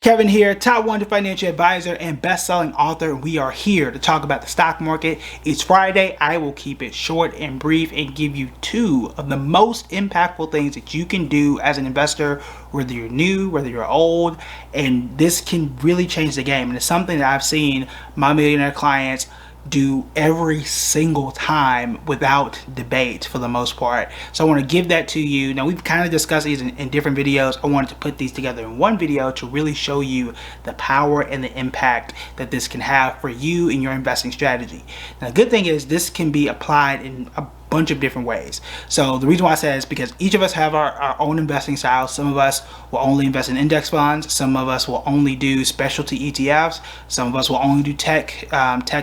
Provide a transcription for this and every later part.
Kevin here, top 100 financial advisor and best-selling author. We are here to talk about the stock market. It's Friday. I will keep it short and brief and give you two of the most impactful things that you can do as an investor, whether you're new, whether you're old, and this can really change the game. And it's something that I've seen my millionaire clients do every single time without debate for the most part. So I want to give that to you. Now, we've kind of discussed these in different videos. I wanted to put these together in one video to really show you the power and the impact that this can have for you in your investing strategy. Now, the good thing is this can be applied in a bunch of different ways. So the reason why I say is because each of us have our own investing styles. Some of us will only invest in index funds. Some of us will only do specialty ETFs. Some of us will only do tech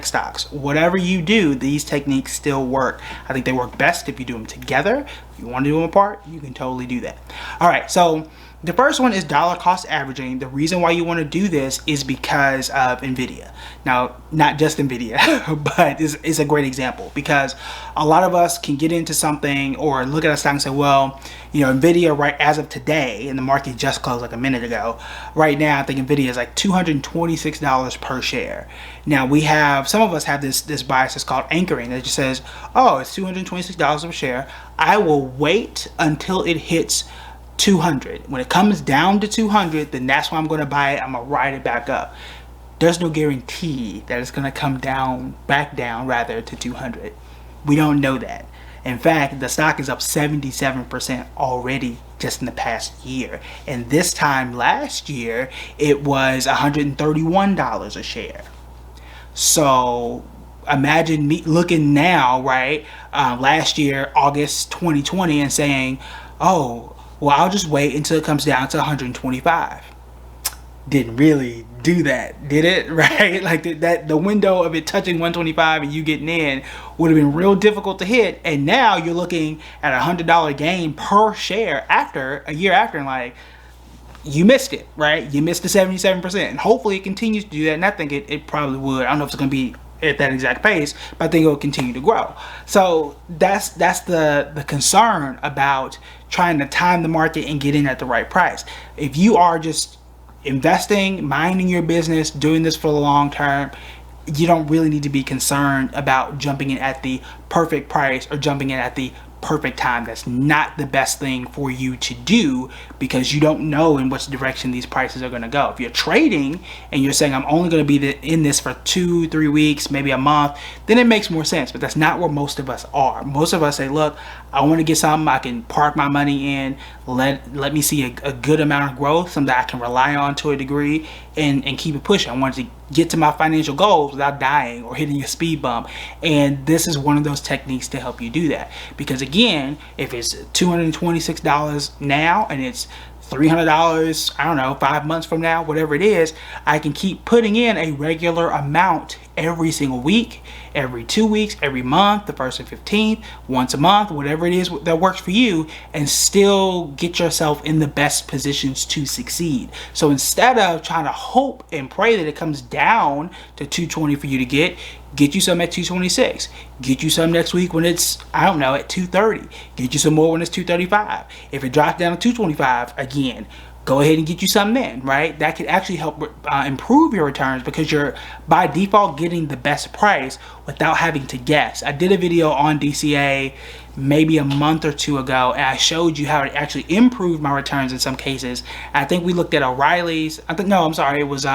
stocks. Whatever you do, these techniques still work. I think they work best if you do them together. If you want to do them apart, you can totally do that. All right, so the first one is dollar cost averaging. The reason why you want to do this is because of NVIDIA. Now, not just NVIDIA, but it's a great example because a lot of us can get into something or look at a stock and say, well, you know, NVIDIA right as of today, and the market just closed like a minute ago, right now I think NVIDIA is like $226 per share. Now we have, some of us have this bias that's called anchoring that just says, oh, it's $226 per share. I will wait until it hits 200. When it comes down to 200, then that's when I'm going to buy it. I'm going to ride it back up. There's no guarantee that it's going to come down, back down rather, to 200. We don't know that. In fact, the stock is up 77% already just in the past year. And this time last year, it was $131 a share. So imagine me looking now, right, last year, August 2020, and saying, oh, well, I'll just wait until it comes down to 125. Didn't really do that, did it? Right? Like the window of it touching 125 and you getting in would have been real difficult to hit. And now you're looking at $100 gain per share after a year after, and like, you missed it, right? You missed the 77%. And hopefully it continues to do that. And I think it probably would. I don't know if it's going to be at that exact pace, but I think it will continue to grow. So that's the concern about trying to time the market and get in at the right price. If you are just investing, minding your business, doing this for the long term, you don't really need to be concerned about jumping in at the perfect price or jumping in at the perfect time. That's not the best thing for you to do because you don't know in which direction these prices are going to go. If you're trading and you're saying I'm only going to be in this for 2-3 weeks, maybe a month, then it makes more sense. But that's not where most of us are. Most of us say, look, I want to get something I can park my money in, let me see a good amount of growth, something that I can rely on to a degree, and keep it pushing. I want to get to my financial goals without dying or hitting a speed bump. And this is one of those techniques to help you do that. Because again, if it's $226 now and it's $300, I don't know, 5 months from now, whatever it is, I can keep putting in a regular amount every single week, every 2 weeks, every month, the 1st and 15th, once a month, whatever it is that works for you, and still get yourself in the best positions to succeed. So instead of trying to hope and pray that it comes down to 220 for you to get you some at 226. Get you some next week when it's, I don't know, at 230. Get you some more when it's 235. If it drops down to 225 again, go ahead and get you some then, right? That could actually help improve your returns because you're by default getting the best price without having to guess. I did a video on DCA maybe a month or two ago, and I showed you how it actually improved my returns in some cases. I think we looked at O'Reilly's. It was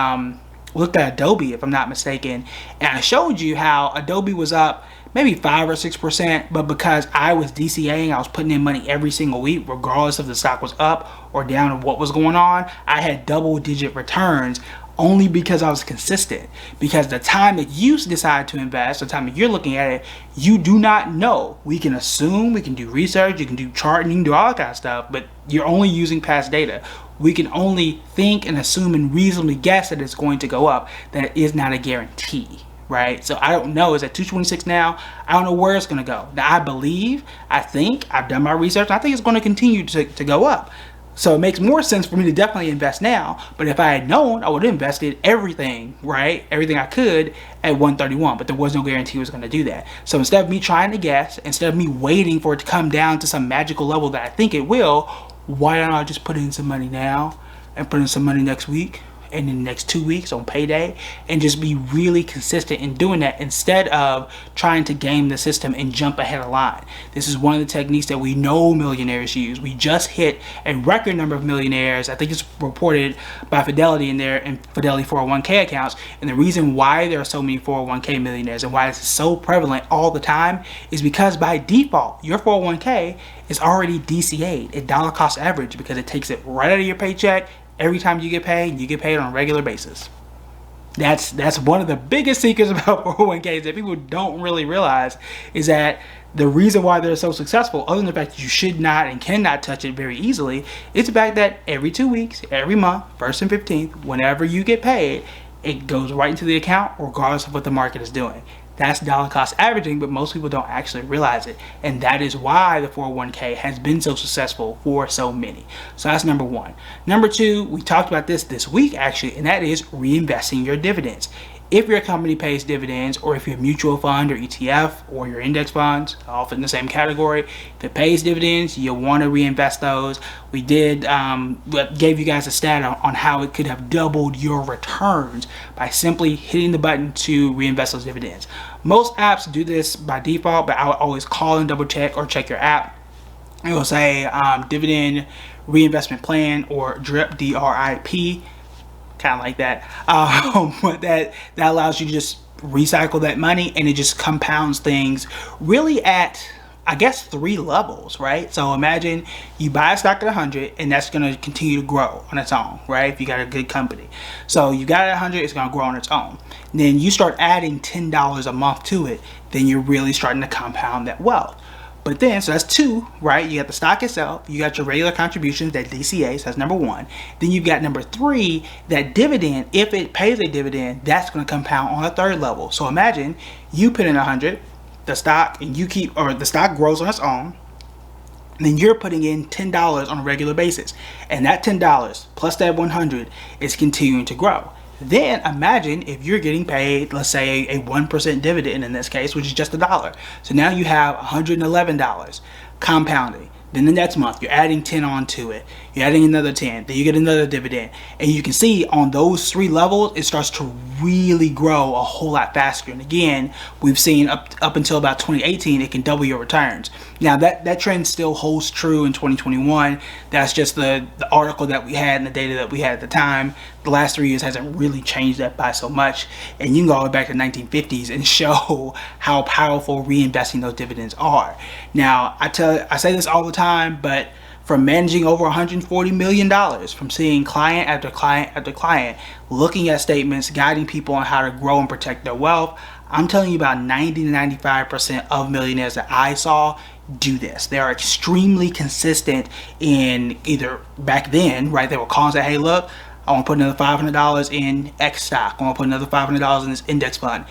looked at Adobe, if I'm not mistaken, and I showed you how Adobe was up maybe 5 or 6%, but because I was DCA'ing, I was putting in money every single week, regardless if the stock was up or down or what was going on, I had double-digit returns only because I was consistent. Because the time that you decide to invest, the time that you're looking at it, you do not know. We can assume, we can do research, you can do charting, you can do all that kind of stuff, but you're only using past data. We can only think and assume and reasonably guess that it's going to go up. That is not a guarantee, right? So I don't know. Is at 226 now? I don't know where it's going to go. Now I think, I've done my research, and I think it's going to continue to go up. So it makes more sense for me to definitely invest now. But if I had known, I would have invested everything, right? Everything I could at 131. But there was no guarantee it was going to do that. So instead of me trying to guess, instead of me waiting for it to come down to some magical level that I think it will, why don't I just put in some money now and put in some money next week and in the next 2 weeks on payday, and just be really consistent in doing that instead of trying to game the system and jump ahead of line. This is one of the techniques that we know millionaires use. We just hit a record number of millionaires. I think it's reported by Fidelity in their Fidelity 401k accounts. And the reason why there are so many 401k millionaires and why this is so prevalent all the time is because by default, your 401k is already DCA'd at dollar cost average, because it takes it right out of your paycheck every time you get paid on a regular basis. That's one of the biggest secrets about 401ks that people don't really realize, is that the reason why they're so successful, other than the fact that you should not and cannot touch it very easily, is the fact that every 2 weeks, every month, 1st and 15th, whenever you get paid, it goes right into the account regardless of what the market is doing. That's dollar cost averaging, but most people don't actually realize it. And that is why the 401k has been so successful for so many. So that's number one. Number two, we talked about this week actually, and that is reinvesting your dividends. If your company pays dividends, or if your mutual fund or ETF or your index funds, all fit in the same category, if it pays dividends, you'll want to reinvest those. We did gave you guys a stat on how it could have doubled your returns by simply hitting the button to reinvest those dividends. Most apps do this by default, but I would always call and double check, or check your app. It will say dividend reinvestment plan, or DRIP, DRIP. Kind of like that. But that allows you to just recycle that money, and it just compounds things really at, I guess, 3 levels, right? So imagine you buy a stock at 100, and that's going to continue to grow on its own, right? If you got a good company. So you got it at 100, it's going to grow on its own. And then you start adding $10 a month to it, then you're really starting to compound that wealth. But then, so that's 2, right? You got the stock itself, you got your regular contributions, that DCA, so that's number 1. Then you've got number 3, that dividend. If it pays a dividend, that's going to compound on a 3rd level. So imagine you put in 100, the stock, and the stock grows on its own. And then you're putting in $10 on a regular basis, and that $10 plus that 100 is continuing to grow. Then imagine if you're getting paid, let's say a 1% dividend in this case, which is just $1. So now you have $111 compounding. Then the next month, you're adding 10 onto it. You're adding another 10. Then you get another dividend. And you can see on those 3 levels, it starts to really grow a whole lot faster. And again, we've seen up until about 2018, it can double your returns. Now, that trend still holds true in 2021. That's just the article that we had and the data that we had at the time. The last 3 years hasn't really changed that by so much. And you can go all the way back to the 1950s and show how powerful reinvesting those dividends are. Now, I say this all the time, but from managing over $140 million, from seeing client after client after client, looking at statements, guiding people on how to grow and protect their wealth, I'm telling you about 90 to 95% of millionaires that I saw do this. They are extremely consistent in either back then, right? They were calling and say, hey, look, I want to put another $500 in X stock. I want to put another $500 in this index fund.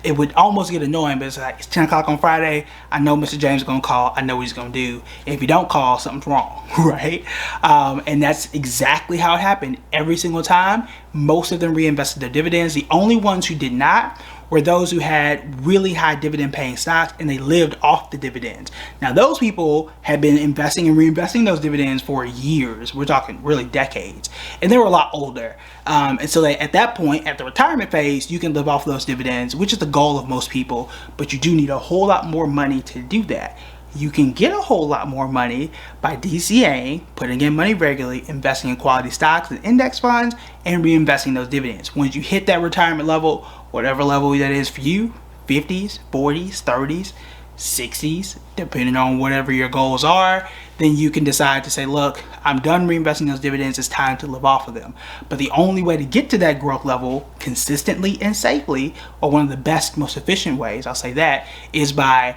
It would almost get annoying, but it's like, it's 10 o'clock on Friday. I know Mr. James is going to call. I know what he's going to do. If you don't call, something's wrong, right? And that's exactly how it happened every single time. Most of them reinvested their dividends. The only ones who did not were those who had really high dividend paying stocks, and they lived off the dividends. Now, those people had been investing and reinvesting those dividends for years. We're talking really decades, and they were a lot older. And so at that point, at the retirement phase, you can live off those dividends, which is the goal of most people, but you do need a whole lot more money to do that. You can get a whole lot more money by DCA'ing, putting in money regularly, investing in quality stocks and index funds, and reinvesting those dividends. Once you hit that retirement level, whatever level that is for you, 50s, 40s, 30s, 60s, depending on whatever your goals are, then you can decide to say, look, I'm done reinvesting those dividends, it's time to live off of them. But the only way to get to that growth level consistently and safely, or one of the best, most efficient ways, I'll say that, is by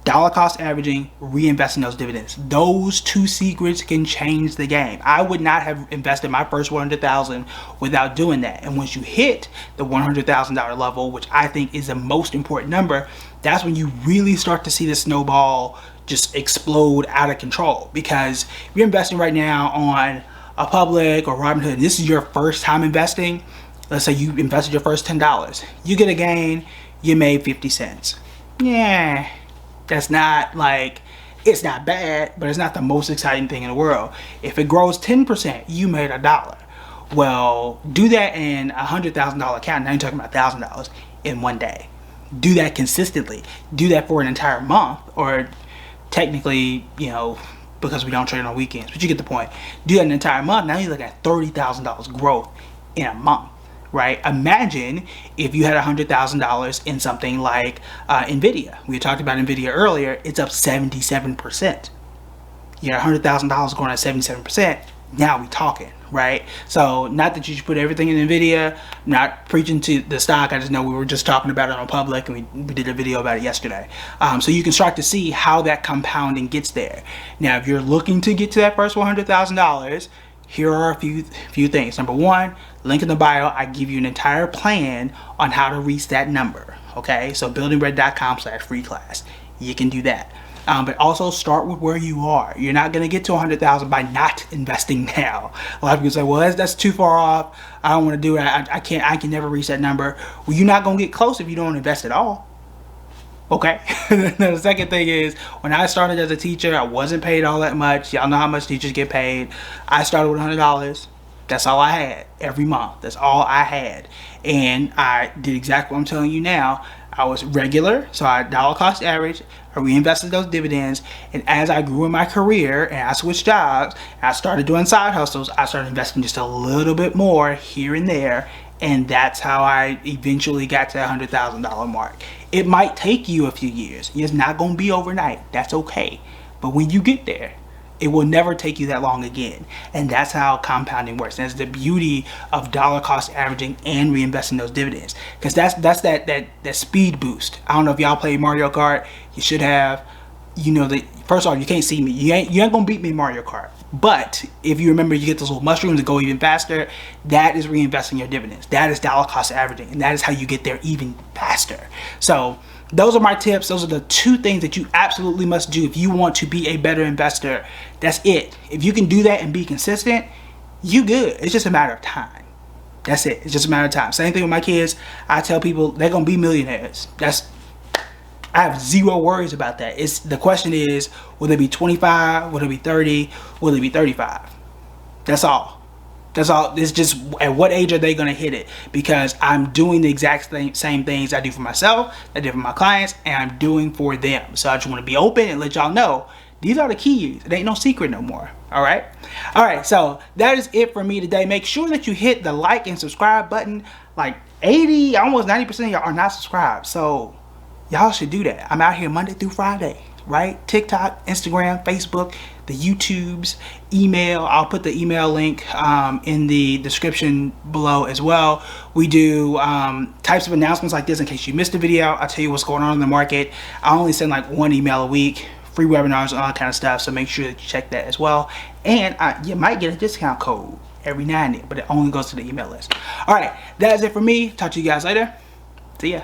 dollar cost averaging, reinvesting those dividends. Those 2 secrets can change the game. I would not have invested my first $100,000 without doing that. And once you hit the $100,000 level, which I think is the most important number, that's when you really start to see the snowball just explode out of control. Because if you're investing right now on a Public or Robinhood, and this is your first time investing, let's say you invested your first $10, you get a gain, you made 50 cents. Yeah. That's not like, it's not bad, but it's not the most exciting thing in the world. If it grows 10%, you made $1. Well, do that in $100,000 account. Now you're talking about $1,000 in one day. Do that consistently. Do that for an entire month, or technically, you know, because we don't trade on weekends, but you get the point. Do that an entire month. Now you look at $30,000 growth in a month, right? Imagine if you had $100,000 in something like Nvidia. We talked about Nvidia earlier. It's up 77%. You got $100,000 going at 77%. Now we talking, right? So not that you should put everything in Nvidia, not preaching to the stock. I just know we were just talking about it on public, and we did a video about it yesterday. So you can start to see how that compounding gets there. Now, if you're looking to get to that first $100,000, here are a few things. Number one, link in the bio. I give you an entire plan on how to reach that number. Okay, so buildingred.com/free class. You can do that. But also start with where you are. You're not going to get to 100,000 by not investing now. A lot of people say, well, that's too far off. I don't want to do it. I can never reach that number. Well, you're not going to get close if you don't invest at all. Okay. The second thing is, when I started as a teacher, I wasn't paid all that much. Y'all know how much teachers get paid. I started with $100. That's all I had every month. That's all I had. And I did exactly what I'm telling you now. I was regular, so I dollar cost average. I reinvested those dividends, and as I grew in my career and I switched jobs, I started doing side hustles. I started investing just a little bit more here and there, and that's how I eventually got to that $100,000 mark. It might take you a few years. It's not going to be overnight. That's okay. But when you get there, it will never take you that long again. And that's how compounding works. That's the beauty of dollar cost averaging and reinvesting those dividends. Because that's that speed boost. I don't know if y'all play Mario Kart. You should have. You know, first off, you can't see me. You ain't gonna beat me in Mario Kart. But if you remember, you get those little mushrooms that go even faster. That is reinvesting your dividends. That is dollar cost averaging. And that is how you get there even faster. So those are my tips. Those are the two things that you absolutely must do if you want to be a better investor. That's it. If you can do that and be consistent, you good. It's just a matter of time. That's it. It's just a matter of time. Same thing with my kids. I tell people they're gonna be millionaires. I have zero worries about that. The question is, will they be 25? Will they be 30? Will they be 35? That's all. That's all. It's just at what age are they going to hit it? Because I'm doing the exact same things I do for myself, I do for my clients, and I'm doing for them. So I just want to be open and let y'all know these are the keys. It ain't no secret no more. All right. All right. So that is it for me today. Make sure that you hit the like and subscribe button. Like 80, almost 90% of y'all are not subscribed. So y'all should do that. I'm out here Monday through Friday, right? TikTok, Instagram, Facebook, the YouTubes, email. I'll put the email link in the description below as well. We do types of announcements like this in case you missed a video. I'll tell you what's going on in the market. I only send like one email a week, free webinars and all that kind of stuff. So make sure that you check that as well. And you might get a discount code every now and then, but it only goes to the email list. All right, that is it for me. Talk to you guys later. See ya.